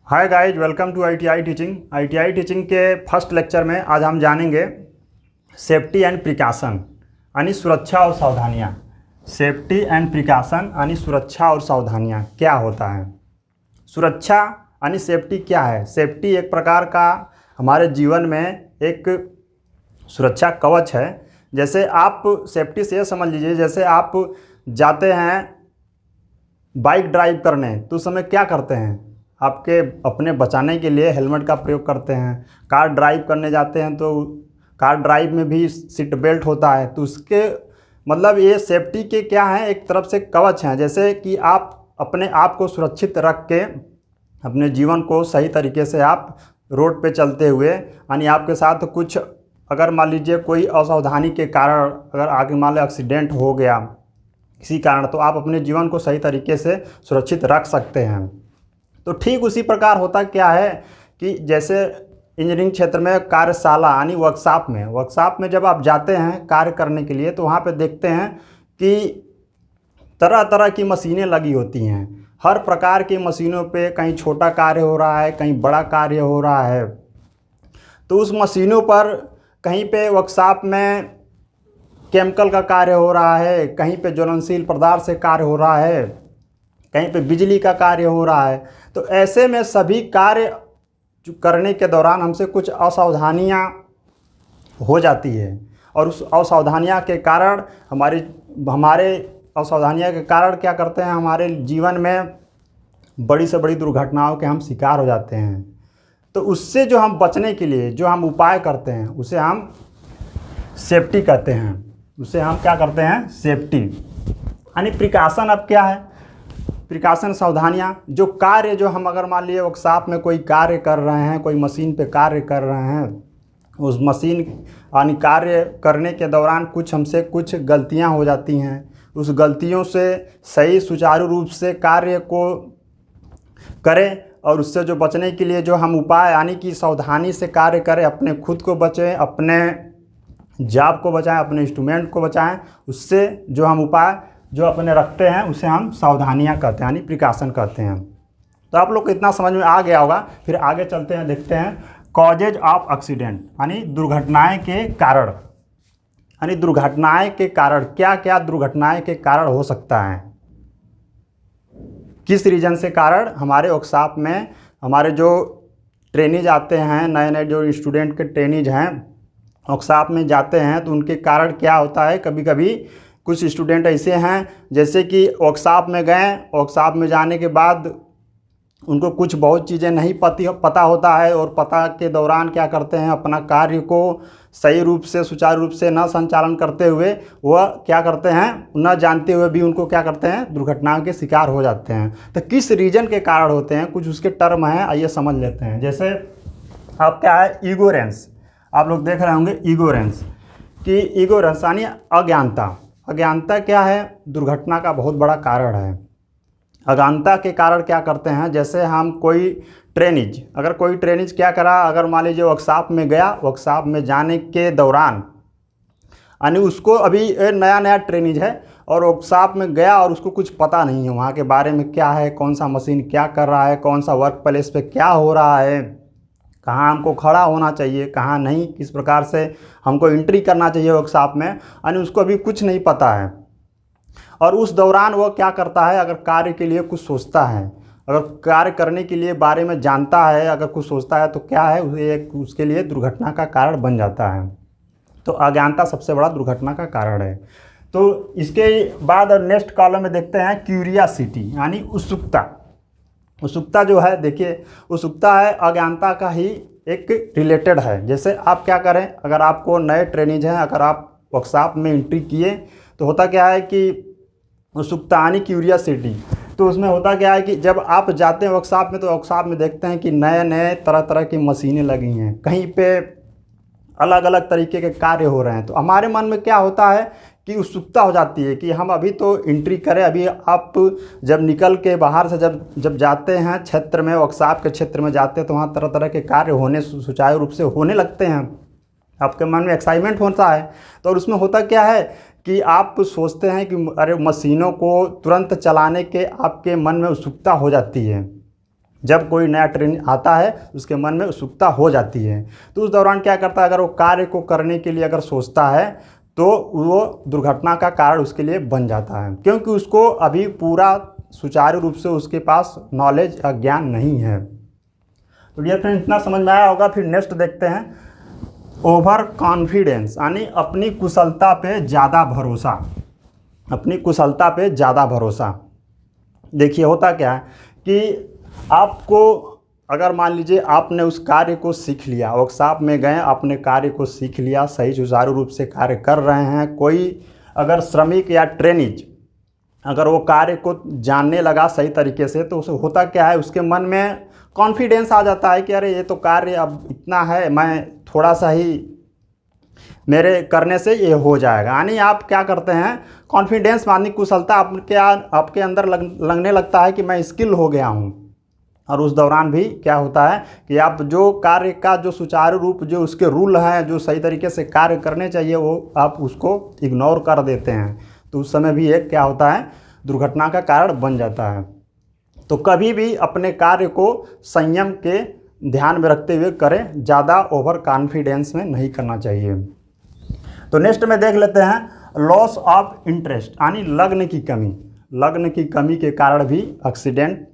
Hi guys, welcome to ITI teaching. ITI teaching के first lecture में आज हम जानेंगे सेफ्टी एंड प्रिकॉशन यानी सुरक्षा और सावधानियाँ। सेफ्टी एंड प्रिकॉशन यानी सुरक्षा और सावधानियाँ क्या होता है। सुरक्षा यानी सेफ्टी क्या है। सेफ्टी एक प्रकार का हमारे जीवन में एक सुरक्षा कवच है। जैसे आप सेफ्टी से समझ लीजिए, जैसे आप जाते हैं बाइक ड्राइव करने तो उस समय क्या करते हैं, आपके अपने बचाने के लिए हेलमेट का प्रयोग करते हैं। कार ड्राइव करने जाते हैं तो कार ड्राइव में भी सीट बेल्ट होता है। तो उसके मतलब ये सेफ्टी के क्या हैं, एक तरफ से कवच हैं। जैसे कि आप अपने आप को सुरक्षित रख के अपने जीवन को सही तरीके से आप रोड पे चलते हुए, यानी आपके साथ कुछ अगर मान लीजिए कोई असावधानी के कारण अगर आगे मान लो एक्सीडेंट हो गया किसी कारण, तो आप अपने जीवन को सही तरीके से सुरक्षित रख सकते हैं। तो ठीक उसी प्रकार होता क्या है कि जैसे इंजीनियरिंग क्षेत्र में कार्यशाला यानी वर्कशॉप में जब आप जाते हैं कार्य करने के लिए, तो वहाँ पे देखते हैं कि तरह तरह की मशीनें लगी होती हैं। हर प्रकार की मशीनों पे कहीं छोटा कार्य हो रहा है, कहीं बड़ा कार्य हो रहा है। तो उस मशीनों पर कहीं पे वर्कशॉप में केमिकल का कार्य हो रहा है, कहीं पे ज्वलनशील पदार्थ से कार्य हो रहा है, कहीं पे बिजली का कार्य हो रहा है। तो ऐसे में सभी कार्य करने के दौरान हमसे कुछ असावधानियां हो जाती है, और उस असावधानियां के कारण हमारे असावधानियां के कारण क्या करते हैं, हमारे जीवन में बड़ी से बड़ी दुर्घटनाओं के हम शिकार हो जाते हैं। तो उससे जो हम बचने के लिए जो हम उपाय करते हैं उसे हम सेफ्टी कहते हैं। उसे हम क्या करते हैं, सेफ्टी। यानी प्रिकॉशन अब क्या है, प्रिकॉशन सावधानियाँ। जो कार्य जो हम अगर मान लिए वर्कशॉप में कोई कार्य कर रहे हैं, कोई मशीन पे कार्य कर रहे हैं, उस मशीन यानी कार्य करने के दौरान हमसे कुछ गलतियां हो जाती हैं। उस गलतियों से सही सुचारू रूप से कार्य को करें, और उससे जो बचने के लिए जो हम उपाय यानी कि सावधानी से कार्य करें, अपने खुद को बचें, अपने जॉब को बचाएं, अपने इंस्ट्रूमेंट को बचाएं। उससे जो हम उपाय जो अपने रखते हैं उसे हम सावधानियां कहते हैं, यानी प्रिकॉशन कहते हैं। तो आप लोग को इतना समझ में आ गया होगा। फिर आगे चलते हैं, देखते हैं कॉजेज ऑफ एक्सीडेंट यानी दुर्घटनाएं के कारण। यानी दुर्घटनाएं के कारण क्या क्या दुर्घटनाएं के कारण हो सकता है, किस रीजन से कारण हमारे वर्कशॉप में हमारे जो ट्रेनीज आते हैं, नए नए जो स्टूडेंट के ट्रेनीज हैं वर्कशॉप में जाते हैं, तो उनके कारण क्या होता है। कभी कभी कुछ स्टूडेंट ऐसे हैं जैसे कि वर्कशॉप में गए, वर्कशॉप में जाने के बाद उनको कुछ बहुत चीज़ें नहीं पता होता है, और पता के दौरान क्या करते हैं, अपना कार्य को सही रूप से सुचारू रूप से न संचालन करते हुए वह क्या करते हैं, न जानते हुए भी उनको क्या करते हैं, दुर्घटनाओं के शिकार हो जाते हैं। तो किस रीजन के कारण होते हैं, कुछ उसके टर्म हैं, आइए समझ लेते हैं। जैसे अब क्या है, इगोरेंस। आप लोग देख रहे होंगे इगोरेंस कि इगोरेंस यानी अज्ञानता। अज्ञानता क्या है, दुर्घटना का बहुत बड़ा कारण है। अज्ञानता के कारण क्या करते हैं, जैसे हम कोई ट्रेनिज क्या करा, अगर मान लीजिए वर्कशॉप में गया, वर्कशॉप में जाने के दौरान यानी उसको अभी नया नया ट्रेनिज है और वर्कशॉप में गया और उसको कुछ पता नहीं है वहाँ के बारे में, क्या है, कौन सा मशीन क्या कर रहा है, कौन सा वर्क प्लेस पे क्या हो रहा है, कहाँ हमको खड़ा होना चाहिए, कहाँ नहीं, किस प्रकार से हमको एंट्री करना चाहिए वर्कशॉप में, यानी उसको अभी कुछ नहीं पता है। और उस दौरान वह क्या करता है, अगर कार्य के लिए कुछ सोचता है, अगर कार्य करने के लिए बारे में जानता है, अगर कुछ सोचता है, तो क्या है, उसके लिए दुर्घटना का कारण बन जाता है। तो अज्ञानता सबसे बड़ा दुर्घटना का कारण है। तो इसके बाद नेक्स्ट कॉलम में देखते हैं क्यूरियासिटी यानी उत्सुकता। उत्सुकता जो है, देखिए उत्सुकता है अज्ञानता का ही एक रिलेटेड है। जैसे आप क्या करें, अगर आपको नए ट्रेनिज हैं, अगर आप वर्कशॉप में एंट्री किए, तो होता क्या है कि उत्सुकता यानी क्यूरियासिटी। तो उसमें होता क्या है कि जब आप जाते हैं वर्कशॉप में, तो वर्कशॉप में देखते हैं कि नए नए तरह तरह की मशीनें लगी हैं, कहीं पे अलग अलग तरीके के कार्य हो रहे हैं। तो हमारे मन में क्या होता है कि उत्सुकता हो जाती है कि हम अभी तो एंट्री करें। अभी आप जब निकल के बाहर से जब जाते हैं क्षेत्र में, वर्कशॉप के क्षेत्र में जाते हैं, तो वहाँ तरह तरह के कार्य होने सुचारू रूप से होने लगते हैं, आपके मन में एक्साइटमेंट होता है। तो उसमें होता क्या है कि आप सोचते हैं कि अरे मशीनों को तुरंत चलाने के आपके मन में उत्सुकता हो जाती है। जब कोई नया ट्रेनिंग आता है उसके मन में उत्सुकता हो जाती है, तो उस दौरान क्या करता है, अगर वो कार्य को करने के लिए अगर सोचता है तो वो दुर्घटना का कारण उसके लिए बन जाता है, क्योंकि उसको अभी पूरा सुचारू रूप से उसके पास नॉलेज या ज्ञान नहीं है। तो डियर फ्रेंड, इतना समझ में आया होगा। फिर नेक्स्ट देखते हैं ओवर कॉन्फिडेंस, यानी अपनी कुशलता पे ज़्यादा भरोसा। अपनी कुशलता पे ज़्यादा भरोसा। देखिए होता क्या है कि आपको अगर मान लीजिए आपने उस कार्य को सीख लिया, वर्कशॉप में गए, आपने कार्य को सीख लिया, सही सुचारू रूप से कार्य कर रहे हैं, कोई अगर श्रमिक या ट्रेनीज अगर वो कार्य को जानने लगा सही तरीके से, तो उसे होता क्या है, उसके मन में कॉन्फिडेंस आ जाता है कि अरे ये तो कार्य अब इतना है, मैं थोड़ा सा ही मेरे करने से ये हो जाएगा। यानी आप क्या करते हैं, कॉन्फिडेंस मानी कुशलता आपके अंदर लगने लगता है कि मैं स्किल हो गया हूँ। और उस दौरान भी क्या होता है कि आप जो कार्य का जो सुचारू रूप जो उसके रूल हैं, जो सही तरीके से कार्य करने चाहिए, वो आप उसको इग्नोर कर देते हैं, तो उस समय भी एक क्या होता है, दुर्घटना का कारण बन जाता है। तो कभी भी अपने कार्य को संयम के ध्यान में रखते हुए करें, ज़्यादा ओवर कॉन्फिडेंस में नहीं करना चाहिए। तो नेक्स्ट में देख लेते हैं लॉस ऑफ इंटरेस्ट, यानी लग्न की कमी। लग्न की कमी के कारण भी एक्सीडेंट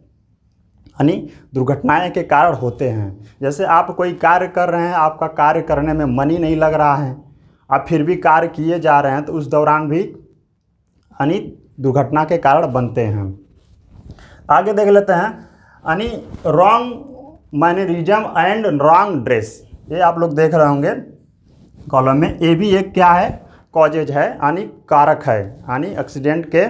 यानी दुर्घटनाएं के कारण होते हैं। जैसे आप कोई कार्य कर रहे हैं, आपका कार्य करने में मन ही नहीं लग रहा है, आप फिर भी कार्य किए जा रहे हैं, तो उस दौरान भी यानी दुर्घटना के कारण बनते हैं। आगे देख लेते हैं यानी wrong mannerism and wrong dress. ये आप लोग देख रहे होंगे कॉलम में, ये भी एक क्या है, कॉजेज है, यानी कारक है, यानी एक्सीडेंट के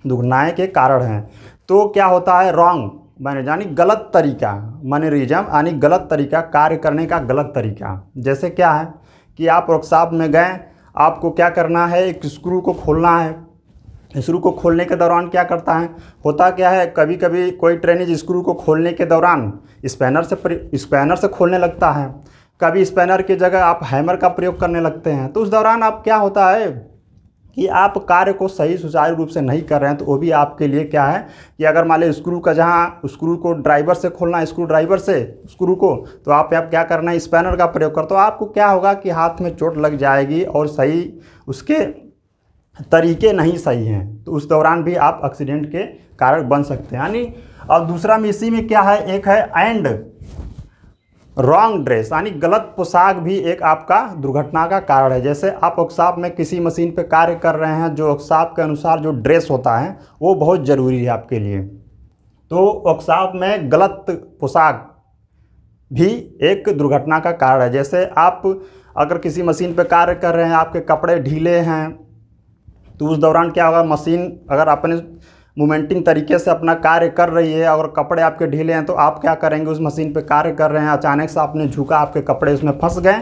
दुर्घटनाएं के कारण हैं। तो क्या होता है, रॉन्ग मैनर यानी गलत तरीका, मैनरिज्म यानी गलत तरीका, कार्य करने का गलत तरीका। जैसे क्या है कि आप वर्कशॉप में गए, आपको क्या करना है, एक स्क्रू को खोलना है। स्क्रू को खोलने के दौरान क्या करता है, होता क्या है, कभी कभी कोई ट्रेनिज स्क्रू को खोलने के दौरान स्पैनर से खोलने लगता है, कभी स्पैनर की जगह आप हैमर का प्रयोग करने लगते हैं। तो उस दौरान आप क्या होता है कि आप कार्य को सही सुचारू रूप से नहीं कर रहे हैं, तो वो भी आपके लिए क्या है कि अगर मान लीजिए स्क्रू का जहाँ स्क्रू को ड्राइवर से खोलना है, स्क्रू ड्राइवर से स्क्रू को, तो आप क्या करना है, स्पैनर का प्रयोग कर, तो आपको क्या होगा कि हाथ में चोट लग जाएगी और सही उसके तरीके नहीं सही हैं, तो उस दौरान भी आप एक्सीडेंट के कारण बन सकते हैं। यानी और दूसरा में इसी में क्या है, एक है एंड रॉन्ग ड्रेस, यानी गलत पोशाक भी एक आपका दुर्घटना का कारण है। जैसे आप वर्कशॉप में किसी मशीन पे कार्य कर रहे हैं, जो वर्कशॉप के अनुसार जो ड्रेस होता है वो बहुत ज़रूरी है आपके लिए। तो वर्कशॉप में गलत पोशाक भी एक दुर्घटना का कारण है। जैसे आप अगर किसी मशीन पे कार्य कर रहे हैं, आपके कपड़े ढीले हैं, तो उस दौरान क्या होगा, मशीन अगर अपने मोमेंटिंग तरीके से अपना कार्य कर रही है और कपड़े आपके ढीले हैं, तो आप क्या करेंगे, उस मशीन पे कार्य कर रहे हैं, अचानक से आपने झुका, आपके कपड़े उसमें फंस गए।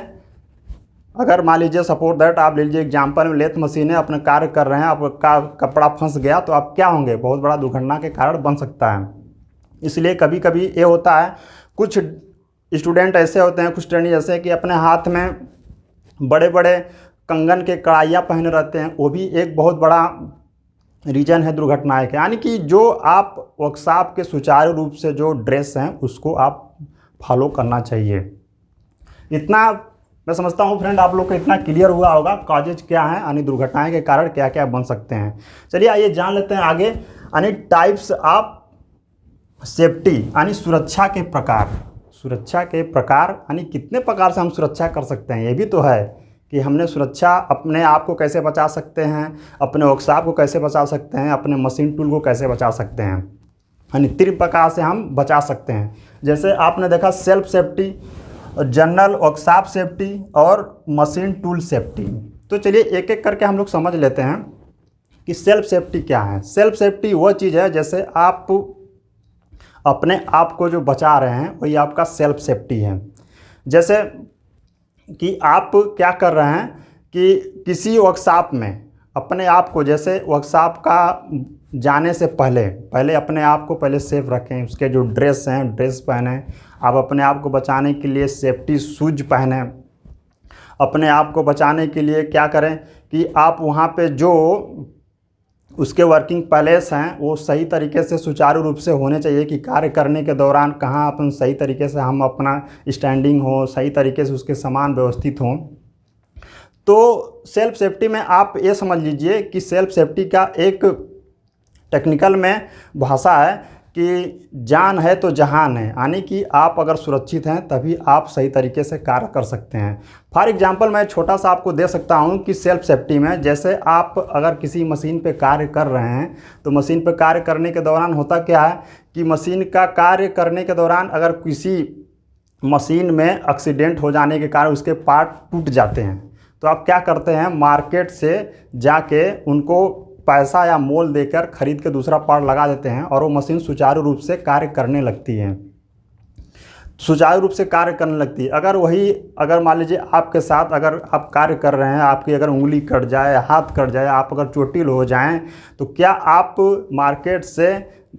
अगर मान लीजिए सपोर्ट दैट आप लीजिए एग्जाम्पल में लेथ मशीन है, अपने कार्य कर रहे हैं, आपका कपड़ा फंस गया, तो आप क्या होंगे, बहुत बड़ा दुर्घटना के कारण बन सकता है। इसलिए कभी कभी ये होता है, कुछ स्टूडेंट ऐसे होते हैं, कुछ ट्रेनिंग जैसे कि अपने हाथ में बड़े बड़े कंगन के कड़ाइयाँ पहने रहते हैं, वो भी एक बहुत बड़ा रीजन है दुर्घटनाएं के। यानी कि जो आप वर्कशॉप के सुचारू रूप से जो ड्रेस हैं उसको आप फॉलो करना चाहिए। इतना मैं समझता हूँ फ्रेंड, आप लोग को इतना क्लियर हुआ होगा कॉजेज क्या है, यानी दुर्घटनाएं के कारण क्या क्या बन सकते हैं। चलिए आइए जान लेते हैं आगे, यानी टाइप्स ऑफ सेफ्टी, यानी सुरक्षा के प्रकार। सुरक्षा के प्रकार यानी कितने प्रकार से हम सुरक्षा कर सकते हैं, ये भी तो है कि हमने सुरक्षा अपने आप को कैसे बचा सकते हैं, अपने वर्कशॉप को कैसे बचा सकते हैं, अपने मशीन टूल को कैसे बचा सकते हैं, यानी 3 प्रकार से हम बचा सकते हैं। जैसे आपने देखा self safety, general workshop safety और मशीन टूल सेफ्टी। तो चलिए एक एक करके हम लोग समझ लेते हैं कि सेल्फ सेफ्टी क्या है। सेल्फ सेफ्टी वह चीज़ है जैसे आप अपने आप को जो बचा रहे हैं वही आपका सेल्फ सेफ्टी है। जैसे कि आप क्या कर रहे हैं कि किसी वर्कशॉप में अपने आप को, जैसे वर्कशॉप का जाने से पहले अपने आप को पहले सेफ रखें, उसके जो ड्रेस हैं ड्रेस पहने, आप अपने आप को बचाने के लिए सेफ्टी शूज पहने, अपने आप को बचाने के लिए क्या करें कि आप वहाँ पे जो उसके वर्किंग पैलेस हैं वो सही तरीके से सुचारू रूप से होने चाहिए कि कार्य करने के दौरान कहाँ अपन सही तरीके से हम अपना स्टैंडिंग हो, सही तरीके से उसके सामान व्यवस्थित हों। तो सेल्फ सेफ्टी में आप ये समझ लीजिए कि सेल्फ सेफ्टी का एक टेक्निकल में भाषा है कि जान है तो जहान है, यानी कि आप अगर सुरक्षित हैं तभी आप सही तरीके से कार्य कर सकते हैं। फॉर एग्जांपल मैं छोटा सा आपको दे सकता हूं कि सेल्फ सेफ्टी में जैसे आप अगर किसी मशीन पे कार्य कर रहे हैं तो मशीन पे कार्य करने के दौरान होता क्या है कि मशीन का कार्य करने के दौरान अगर किसी मशीन में एक्सीडेंट हो जाने के कारण उसके पार्ट टूट जाते हैं तो आप क्या करते हैं, मार्केट से जाके उनको पैसा या मोल देकर खरीद के दूसरा पार्ट लगा देते हैं और वो मशीन सुचारू रूप से कार्य करने लगती है, सुचारू रूप से कार्य करने लगती है। अगर मान लीजिए आपके साथ अगर आप कार्य कर रहे हैं, आपकी अगर उंगली कट जाए, हाथ कट जाए, आप अगर चोटिल हो जाएं तो क्या आप मार्केट से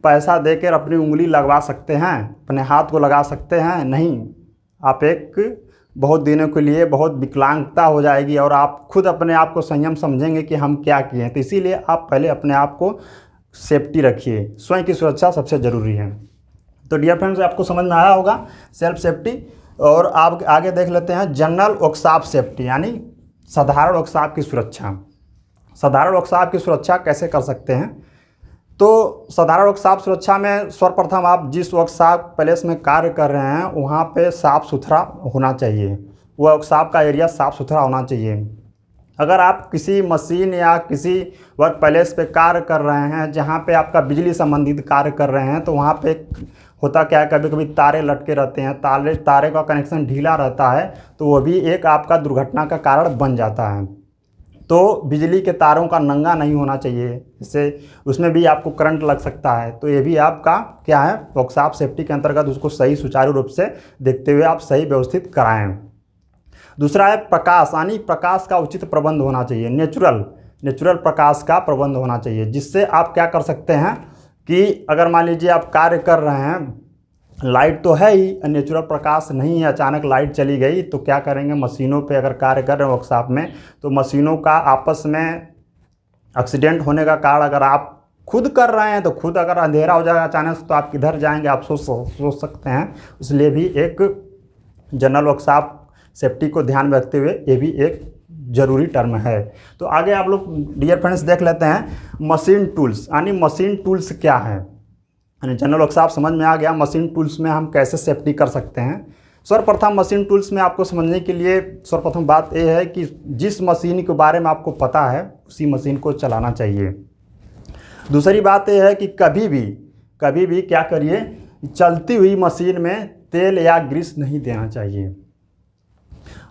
पैसा देकर अपनी उंगली लगवा सकते हैं, अपने हाथ को लगा सकते हैं? नहीं। आप एक बहुत दिनों के लिए बहुत विकलांगता हो जाएगी और आप खुद अपने आप को संयम समझेंगे कि हम क्या किए हैं। तो इसीलिए आप पहले अपने आप को सेफ्टी रखिए, स्वयं की सुरक्षा सबसे ज़रूरी है। तो डियर फ्रेंड्स, आपको समझ में आया होगा सेल्फ सेफ्टी। और आप आगे देख लेते हैं जनरल वर्कशॉप सेफ्टी, यानी साधारण वर्कशॉप की सुरक्षा। साधारण वर्कशॉप की सुरक्षा कैसे कर सकते हैं? तो साधारण वर्कशॉप सुरक्षा में सर्वप्रथम आप जिस वर्कशॉप प्लेस में कार्य कर रहे हैं वहाँ पे साफ़ सुथरा होना चाहिए, वो वर्कशॉप का एरिया साफ़ सुथरा होना चाहिए। अगर आप किसी मशीन या किसी वर्क प्लेस पे कार्य कर रहे हैं जहाँ पे आपका बिजली संबंधित कार्य कर रहे हैं तो वहाँ पे होता क्या है, कभी कभी तारे लटके रहते हैं, तारे का कनेक्शन ढीला रहता है तो वो भी एक आपका दुर्घटना का कारण बन जाता है। तो बिजली के तारों का नंगा नहीं होना चाहिए, इससे उसमें भी आपको करंट लग सकता है। तो ये भी आपका क्या है, वर्कशॉप सेफ्टी के अंतर्गत उसको सही सुचारू रूप से देखते हुए आप सही व्यवस्थित कराएं। दूसरा है प्रकाश, यानी प्रकाश का उचित प्रबंध होना चाहिए, नेचुरल प्रकाश का प्रबंध होना चाहिए, जिससे आप क्या कर सकते हैं कि अगर मान लीजिए आप कार्य कर रहे हैं, लाइट तो है ही, नेचुरल प्रकाश नहीं है, अचानक लाइट चली गई तो क्या करेंगे, मशीनों पे अगर कार्य कर रहे हैं वर्कशॉप में तो मशीनों का आपस में एक्सीडेंट होने का कारण अगर आप खुद कर रहे हैं तो खुद अगर अंधेरा हो जाएगा अचानक तो आप किधर जाएंगे, आप सोच सकते हैं। इसलिए भी एक जनरल वर्कशॉप सेफ्टी को ध्यान में रखते हुए ये भी एक जरूरी टर्म है। तो आगे आप लोग डियर फ्रेंड्स देख लेते हैं मशीन टूल्स, यानी मशीन टूल्स क्या है। यानी जनरल वर्कशॉप समझ में आ गया, मशीन टूल्स में हम कैसे सेफ्टी कर सकते हैं। सर्वप्रथम मशीन टूल्स में आपको समझने के लिए सर्वप्रथम बात यह है कि जिस मशीन के बारे में आपको पता है उसी मशीन को चलाना चाहिए। दूसरी बात यह है कि कभी भी क्या करिए, चलती हुई मशीन में तेल या ग्रीस नहीं देना चाहिए।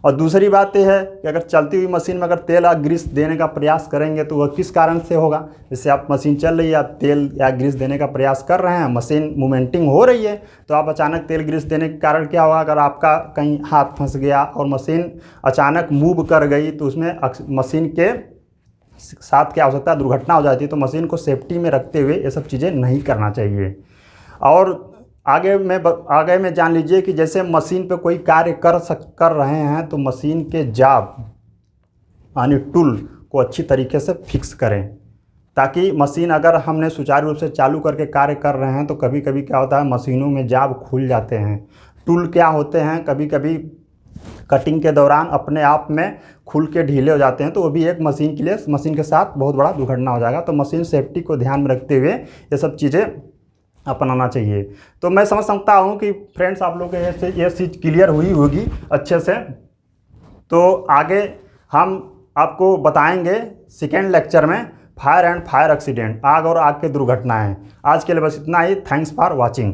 और दूसरी बात यह है कि अगर चलती हुई मशीन में अगर तेल या ग्रीस देने का प्रयास करेंगे तो वह किस कारण से होगा, जैसे आप मशीन चल रही है, आप तेल या ग्रीस देने का प्रयास कर रहे हैं, मशीन मूवमेंटिंग हो रही है तो आप अचानक तेल ग्रीस देने के कारण क्या होगा, अगर आपका कहीं हाथ फंस गया और मशीन अचानक मूव कर गई तो उसमें मशीन के साथ क्या हो सकता है, दुर्घटना हो जाती है। तो मशीन को सेफ्टी में रखते हुए ये सब चीज़ें नहीं करना चाहिए। और आगे में जान लीजिए कि जैसे मशीन पे कोई कार्य कर रहे हैं तो मशीन के जाब यानी टूल को अच्छी तरीके से फिक्स करें, ताकि मशीन अगर हमने सुचारू रूप से चालू करके कार्य कर रहे हैं तो कभी कभी क्या होता है, मशीनों में जाब खुल जाते हैं। टूल क्या होते हैं, कभी कभी कटिंग के दौरान अपने आप में खुल के ढीले हो जाते हैं, तो वो भी एक मशीन के लिए, मशीन के साथ बहुत बड़ा दुर्घटना हो जाएगा। तो मशीन सेफ्टी को ध्यान में रखते हुए ये सब चीज़ें अपनाना चाहिए। तो मैं समझ सकता हूँ कि फ्रेंड्स आप लोग को ये चीज़ क्लियर हुई होगी अच्छे से। तो आगे हम आपको बताएंगे सेकेंड लेक्चर में फायर एंड फायर एक्सीडेंट, आग और आग के दुर्घटनाएं। आज के लिए बस इतना ही। Thanks for watching.